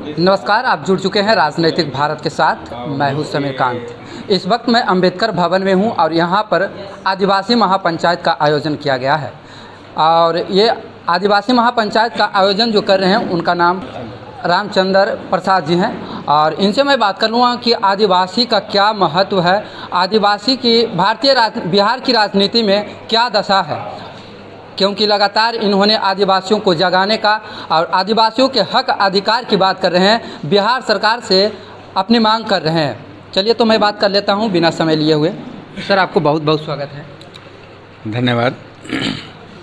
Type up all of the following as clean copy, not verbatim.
नमस्कार, आप जुड़ चुके हैं राजनीतिक भारत के साथ। मैं हूं समीर कांत। इस वक्त मैं अंबेडकर भवन में हूं और यहां पर आदिवासी महापंचायत का आयोजन किया गया है। और ये आदिवासी महापंचायत का आयोजन जो कर रहे हैं उनका नाम रामचंद्र प्रसाद जी हैं। और इनसे मैं बात कर लूँगा कि आदिवासी का क्या महत्व है, आदिवासी की बिहार की राजनीति में क्या दशा है, क्योंकि लगातार इन्होंने आदिवासियों को जगाने का और आदिवासियों के हक अधिकार की बात कर रहे हैं, बिहार सरकार से अपनी मांग कर रहे हैं। चलिए तो मैं बात कर लेता हूं बिना समय लिए हुए। सर, आपको बहुत बहुत स्वागत है। धन्यवाद।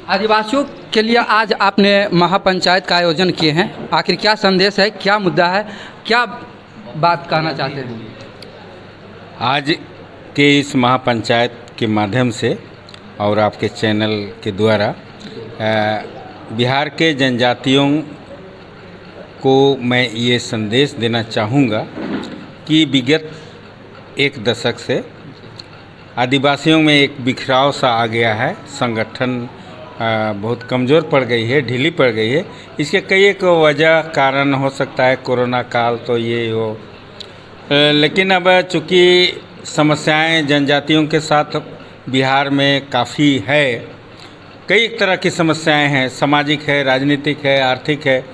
आदिवासियों के लिए आज आपने महापंचायत का आयोजन किए हैं, आखिर क्या संदेश है, क्या मुद्दा है, क्या बात कहना चाहते हैं? आज के इस महापंचायत के माध्यम से और आपके चैनल के द्वारा बिहार के जनजातियों को मैं ये संदेश देना चाहूँगा कि विगत एक दशक से आदिवासियों में एक बिखराव सा आ गया है। संगठन बहुत कमज़ोर पड़ गई है, ढीली पड़ गई है। इसके कई एक वजह कारण हो सकता है, कोरोना काल तो ये हो, लेकिन अब चूँकि समस्याएं जनजातियों के साथ बिहार में काफ़ी है, कई तरह की समस्याएं हैं, सामाजिक है, राजनीतिक है, आर्थिक है,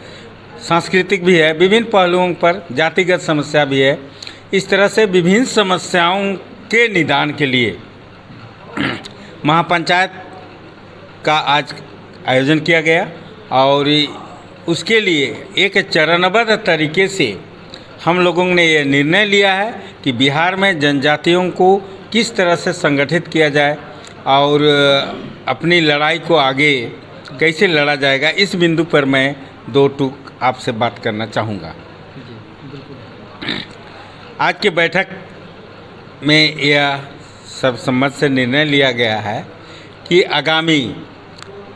सांस्कृतिक भी है, विभिन्न पहलुओं पर जातिगत समस्या भी है। इस तरह से विभिन्न समस्याओं के निदान के लिए महापंचायत का आज आयोजन किया गया और उसके लिए एक चरणबद्ध तरीके से हम लोगों ने ये निर्णय लिया है कि बिहार में जनजातियों को किस तरह से संगठित किया जाए और अपनी लड़ाई को आगे कैसे लड़ा जाएगा, इस बिंदु पर मैं दो टूक आपसे बात करना चाहूँगा। आज की बैठक में यह सर्वसम्मत से निर्णय लिया गया है कि आगामी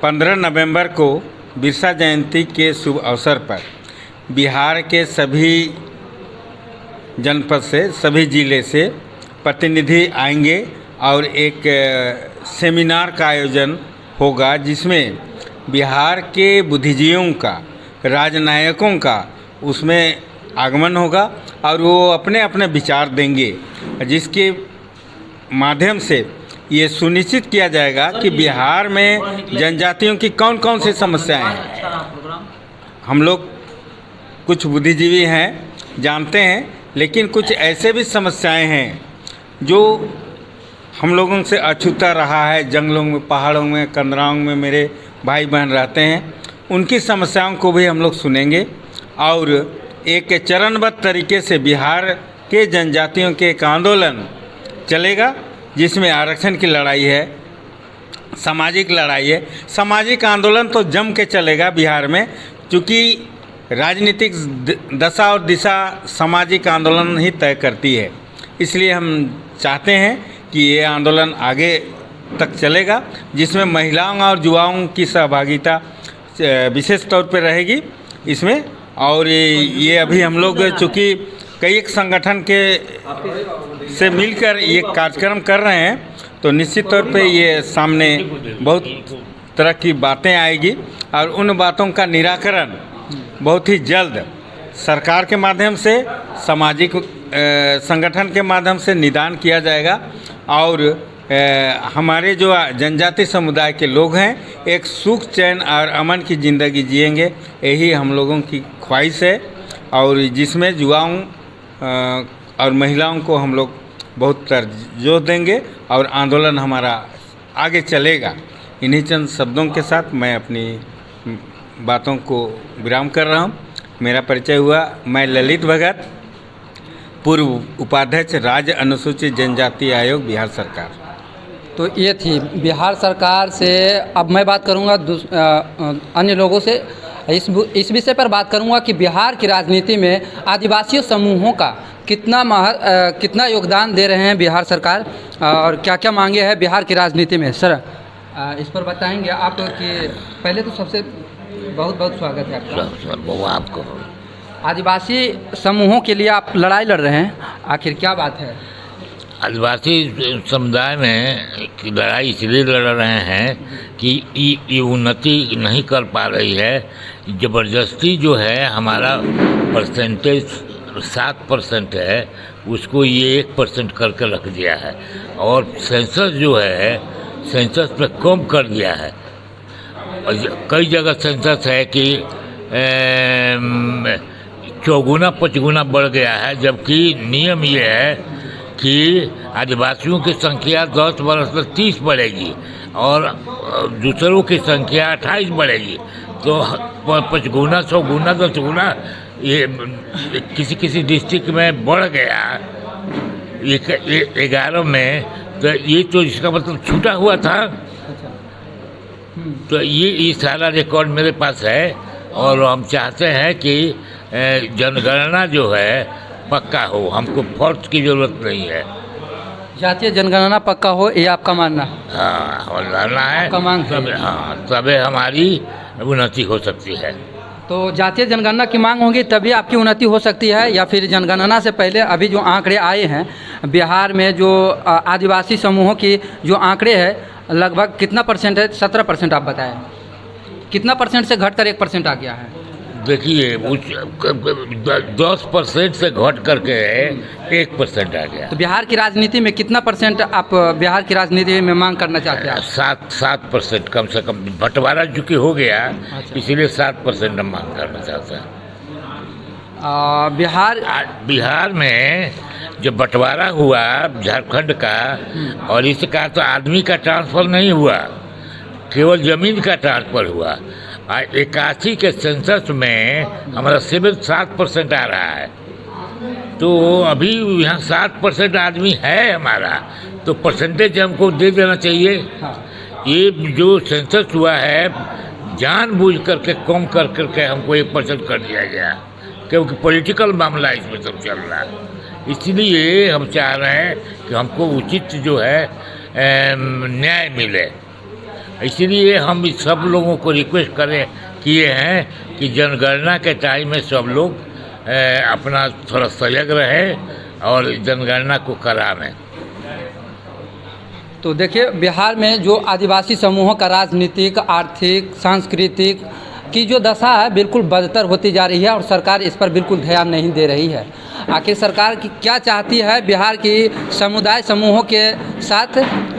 15 नवंबर को बिरसा जयंती के शुभ अवसर पर बिहार के सभी जनपद से, सभी ज़िले से प्रतिनिधि आएंगे और एक सेमिनार का आयोजन होगा जिसमें बिहार के बुद्धिजीवियों का, राजनायकों का उसमें आगमन होगा और वो अपने अपने विचार देंगे, जिसके माध्यम से ये सुनिश्चित किया जाएगा कि बिहार में जनजातियों की कौन कौन सी समस्याएं हैं। हम लोग कुछ बुद्धिजीवी हैं, जानते हैं, लेकिन कुछ ऐसे भी समस्याएं हैं जो हम लोगों से अछूता रहा है। जंगलों में, पहाड़ों में, कंदराओं में मेरे भाई बहन रहते हैं, उनकी समस्याओं को भी हम लोग सुनेंगे और एक चरणबद्ध तरीके से बिहार के जनजातियों के एक आंदोलन चलेगा जिसमें आरक्षण की लड़ाई है, सामाजिक लड़ाई है। सामाजिक आंदोलन तो जम के चलेगा बिहार में, क्योंकि राजनीतिक दशा और दिशा सामाजिक आंदोलन ही तय करती है। इसलिए हम चाहते हैं कि ये आंदोलन आगे तक चलेगा, जिसमें महिलाओं और युवाओं की सहभागिता विशेष तौर पर रहेगी इसमें। और ये अभी हम लोग चूँकि कई एक संगठन के से मिलकर ये कार्यक्रम कर रहे हैं, तो निश्चित तौर पे ये सामने बहुत तरह की बातें आएगी और उन बातों का निराकरण बहुत ही जल्द सरकार के माध्यम से, सामाजिक संगठन के माध्यम से निदान किया जाएगा और हमारे जो जनजाति समुदाय के लोग हैं एक सुख, चैन और अमन की ज़िंदगी जिएंगे, यही हम लोगों की ख्वाहिश है। और जिसमें युवाओं और महिलाओं को हम लोग बहुत तरजीह देंगे और आंदोलन हमारा आगे चलेगा। इन्हीं चंद शब्दों के साथ मैं अपनी बातों को विराम कर रहा हूँ। मेरा परिचय हुआ, मैं ललित भगत, पूर्व उपाध्यक्ष राज्य अनुसूचित जनजाति आयोग, बिहार सरकार। तो ये थी बिहार सरकार से। अब मैं बात करूँगा अन्य लोगों से, इस विषय पर बात करूँगा कि बिहार की राजनीति में आदिवासी समूहों का कितना योगदान दे रहे हैं बिहार सरकार और क्या क्या मांगे हैं बिहार की राजनीति में। सर, इस पर बताएंगे आप कि पहले तो सबसे बहुत बहुत स्वागत है आपका। सर आपको आदिवासी समूहों के लिए आप लड़ाई लड़ रहे हैं, आखिर क्या बात है? आदिवासी समुदाय में की लड़ाई इसलिए लड़ रहे हैं कि ये उन्नति नहीं कर पा रही है। ज़बरदस्ती जो है हमारा परसेंटेज 7% है, उसको ये 1% करके रख दिया है। और सेंसस जो है सेंसस पे कम कर दिया है। और कई जगह सेंसस है कि 4 बढ़ गया है, जबकि नियम ये है कि आदिवासियों की संख्या 10 वर्ष में 30 बढ़ेगी और दूसरों की संख्या 28 बढ़ेगी। तो 5 गुना 100 गुना 10 गुना ये किसी किसी डिस्ट्रिक्ट में बढ़ गया, 11 में, तो ये तो इसका मतलब छूटा हुआ था। तो ये सारा रिकॉर्ड मेरे पास है और हम चाहते हैं कि जनगणना जो है पक्का हो, हमको फोर्स की ज़रूरत नहीं है। जातीय जनगणना पक्का हो, ये आपका मानना है? हाँ, और मानना है, आपका मांग है? हाँ, तभी हमारी उन्नति हो सकती है। तो जातीय जनगणना की मांग होगी तभी आपकी उन्नति हो सकती है, या फिर जनगणना से पहले अभी जो आंकड़े आए हैं बिहार में, जो आदिवासी समूहों की जो आंकड़े हैं लगभग कितना परसेंट है? 17% आप बताएं। कितना परसेंट से घटकर 1% आ गया है? देखिए 10% से घट करके 1% आ गया। तो बिहार की राजनीति में कितना परसेंट आप बिहार की राजनीति में मांग करना चाहते हैं? 7% कम से कम। बंटवारा चूँकि हो गया, अच्छा। इसीलिए 7% हम मांग करना चाहते हैं। बिहार में जब बंटवारा हुआ झारखंड का, और इसका तो आदमी का ट्रांसफ़र नहीं हुआ, केवल ज़मीन का ट्रांसफ़र हुआ। 81 के सेंसस में हमारा सिविल 7% आ रहा है। तो अभी यहाँ 7% आदमी है हमारा, तो परसेंटेज हमको दे देना चाहिए। ये जो सेंसस हुआ है जानबूझ करके कम कर करके हमको 1% कर दिया गया, क्योंकि पॉलिटिकल मामला इसमें सब चल रहा है। इसलिए हम चाह रहे हैं कि हमको उचित जो है न्याय मिले। इसलिए हम इस सब लोगों को रिक्वेस्ट किए हैं कि जनगणना के टाइम में सब लोग अपना थोड़ा सजग रहे और जनगणना को करावें। तो देखिए बिहार में जो आदिवासी समूहों का राजनीतिक, आर्थिक, सांस्कृतिक की जो दशा है बिल्कुल बदतर होती जा रही है और सरकार इस पर बिल्कुल ध्यान नहीं दे रही है। आखिर सरकार की क्या चाहती है, बिहार की समुदाय समूहों के साथ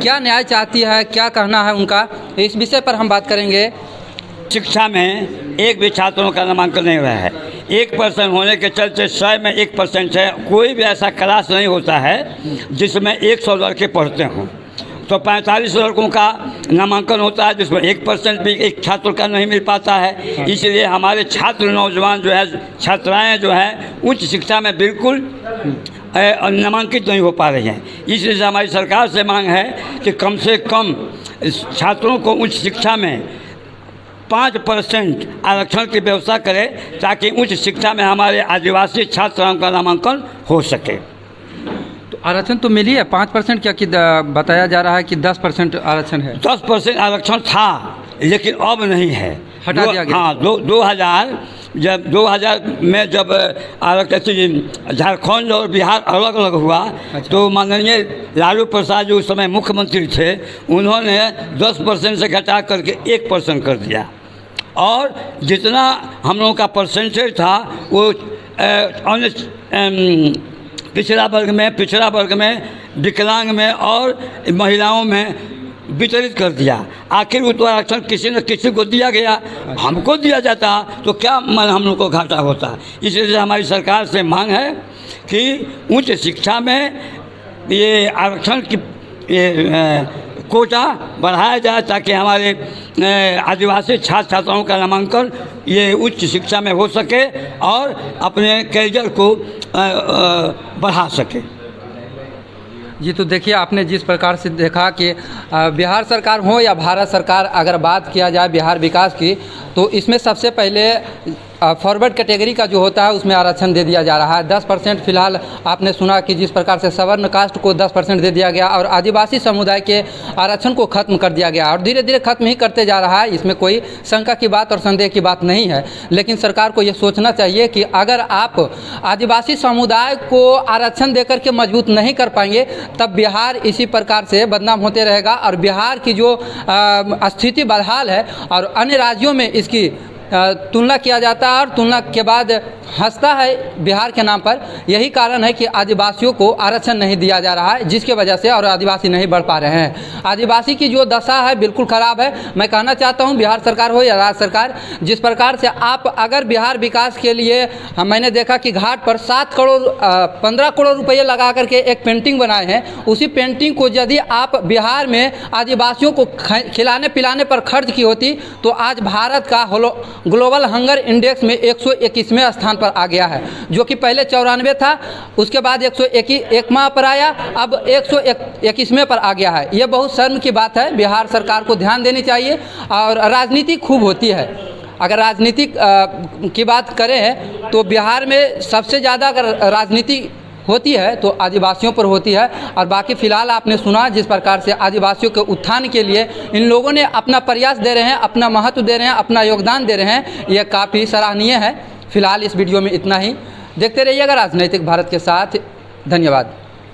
क्या न्याय चाहती है, क्या कहना है उनका, इस विषय पर हम बात करेंगे। शिक्षा में एक भी छात्रों का नामांकन नहीं हुआ है। 1% होने के चलते 100 में 1% है। कोई भी ऐसा क्लास नहीं होता है जिसमें 100 लड़के पढ़ते हों। तो 45 लड़कों का नामांकन होता है जिसमें 1% भी एक छात्र का नहीं मिल पाता है। इसलिए हमारे छात्र नौजवान जो है, छात्राएं जो हैं उच्च शिक्षा में बिल्कुल नामांकित नहीं हो पा रही हैं। इसलिए हमारी सरकार से मांग है कि कम से कम छात्रों को उच्च शिक्षा में 5% आरक्षण की व्यवस्था करें ताकि उच्च शिक्षा में हमारे आदिवासी छात्राओं का नामांकन हो सके। आरक्षण तो मिली है 5%, क्या कि बताया जा रहा है कि 10% आरक्षण है? 10% आरक्षण था लेकिन अब नहीं है, हटा दिया गया। हाँ, 2000 में जब आरक्षण झारखंड और बिहार अलग अलग हुआ, अच्छा। तो माननीय लालू प्रसाद जो उस समय मुख्यमंत्री थे, उन्होंने 10% से घटा करके 1% कर दिया। और जितना हम लोगों का परसेंटेज था वो पिछड़ा वर्ग में, विकलांग में और महिलाओं में वितरित कर दिया। आखिर वो तो आरक्षण किसी न किसी को दिया गया, हमको दिया जाता तो क्या मन हम लोग को घाटा होता। इसलिए हमारी सरकार से मांग है कि उच्च शिक्षा में ये आरक्षण की कोटा बढ़ाया जाए ताकि हमारे आदिवासी छात्र छात्राओं का नामांकन ये उच्च शिक्षा में हो सके और अपने करियर को बढ़ा सके। जी, तो देखिए आपने जिस प्रकार से देखा कि बिहार सरकार हो या भारत सरकार, अगर बात किया जाए बिहार विकास की, तो इसमें सबसे पहले फॉरवर्ड कैटेगरी का जो होता है उसमें आरक्षण दे दिया जा रहा है। 10% फिलहाल आपने सुना कि जिस प्रकार से सवर्ण कास्ट को 10% दे दिया गया और आदिवासी समुदाय के आरक्षण को ख़त्म कर दिया गया और धीरे धीरे ख़त्म ही करते जा रहा है। इसमें कोई शंका की बात और संदेह की बात नहीं है, लेकिन सरकार को ये सोचना चाहिए कि अगर आप आदिवासी समुदाय को आरक्षण देकर के मजबूत नहीं कर पाएंगे तब बिहार इसी प्रकार से बदनाम होते रहेगा और बिहार की जो स्थिति बदहाल है और अन्य राज्यों में इसकी तुलना किया जाता है और तुलना के बाद हंसता है बिहार के नाम पर। यही कारण है कि आदिवासियों को आरक्षण नहीं दिया जा रहा है, जिसके वजह से और आदिवासी नहीं बढ़ पा रहे हैं। आदिवासी की जो दशा है बिल्कुल ख़राब है। मैं कहना चाहता हूं बिहार सरकार हो या राज्य सरकार, जिस प्रकार से आप अगर बिहार विकास के लिए मैंने देखा कि घाट पर 15 करोड़ रुपये लगा करके एक पेंटिंग बनाए हैं, उसी पेंटिंग को यदि आप बिहार में आदिवासियों को खिलाने पिलाने पर खर्च की होती तो आज भारत का ग्लोबल हंगर इंडेक्स में 121वें स्थान पर आ गया है, जो कि पहले 94 था, उसके बाद 101वां पर आया, अब 121वें पर आ गया है। ये बहुत शर्म की बात है। बिहार सरकार को ध्यान देनी चाहिए और राजनीति खूब होती है। अगर राजनीति की बात करें तो बिहार में सबसे ज़्यादा अगर राजनीति होती है तो आदिवासियों पर होती है। और बाकी फ़िलहाल आपने सुना जिस प्रकार से आदिवासियों के उत्थान के लिए इन लोगों ने अपना प्रयास दे रहे हैं, अपना महत्व दे रहे हैं, अपना योगदान दे रहे हैं, यह काफ़ी सराहनीय है। फ़िलहाल इस वीडियो में इतना ही। देखते रहिएगा राजनैतिक भारत के साथ। धन्यवाद।